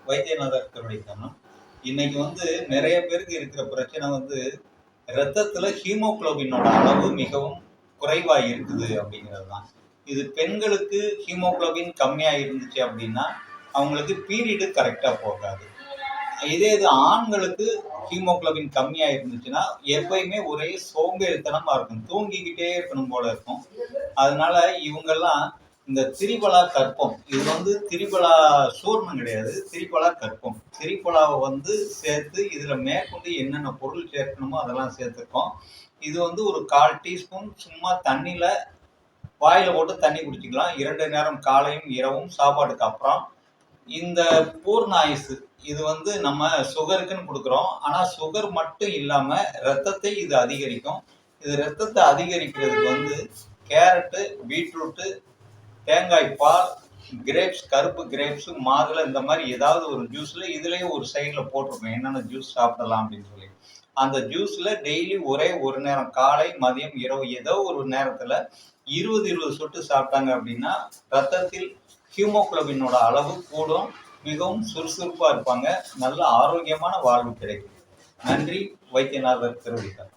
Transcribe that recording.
வைத்தியநாதர் திருவடிக்கணும். இன்னைக்கு நிறைய பேருக்கு இருக்கிற பிரச்சனை ரத்தத்துல ஹீமோகுளோபினோட அளவு மிகவும் குறைவா இருக்குது அப்படிங்கிறது தான். இது பெண்களுக்கு ஹீமோகுளோபின் கம்மியா இருந்துச்சு அப்படின்னா அவங்களுக்கு பீரியடு கரெக்டா போகாது. இதே இது ஆண்களுக்கு ஹீமோகுளோபின் கம்மியா இருந்துச்சுன்னா எப்பயுமே ஒரே சோம்பேறித்தனமா இருக்கும், தூங்கிக்கிட்டே இருக்கணும் போல இருக்கும். அதனால இவங்கெல்லாம் இந்த திரிபலா கற்பம், இது திரிபலா சூர்ணம் கிடையாது, திரிபலா கற்பம். திரிபலாவை சேர்த்து இதுல மேற்கொண்டு என்னென்ன பொருள் சேர்க்கணுமோ அதெல்லாம் சேர்த்துருக்கோம். இது ஒரு 1/4 டீஸ்பூன் சும்மா தண்ணியில வாயில போட்டு தண்ணி குடிச்சிக்கலாம் 2 நேரம், காலையும் இரவும் சாப்பாட்டுக்கு அப்புறம். இந்த பூர்ண ஆயுசு இது நம்ம சுகருக்குன்னு கொடுக்குறோம். ஆனா சுகர் மட்டும் இல்லாம ரத்தத்தை இது அதிகரிக்கும். இது ரத்தத்தை அதிகரிக்கிறதுக்கு கேரட்டு, பீட்ரூட்டு, தேங்காய் பால், கிரேப்ஸ், கருப்பு கிரேப்ஸ், மாதுளை, இந்த மாதிரி ஏதாவது ஒரு ஜூஸ்ல இதுலயே ஒரு சைட்ல போட்டிருக்கோம் என்னென்ன ஜூஸ் சாப்பிடலாம் அப்படின்னு சொல்லி. அந்த ஜூஸ்ல டெய்லி ஒரே ஒரு நேரம், காலை, மதியம், இரவு ஏதோ ஒரு நேரத்துல 20 சொட்டு சாப்பிட்டாங்க அப்படின்னா ரத்தத்தில் ஹீமோகுளோபினோட அளவு கூடும், மிகவும் சுறுசுறுப்பா இருப்பாங்க, நல்ல ஆரோக்கியமான வாழ்வு கிடைக்கும். நன்றி. வைத்தியநாதர் திருவடிக்கணும்.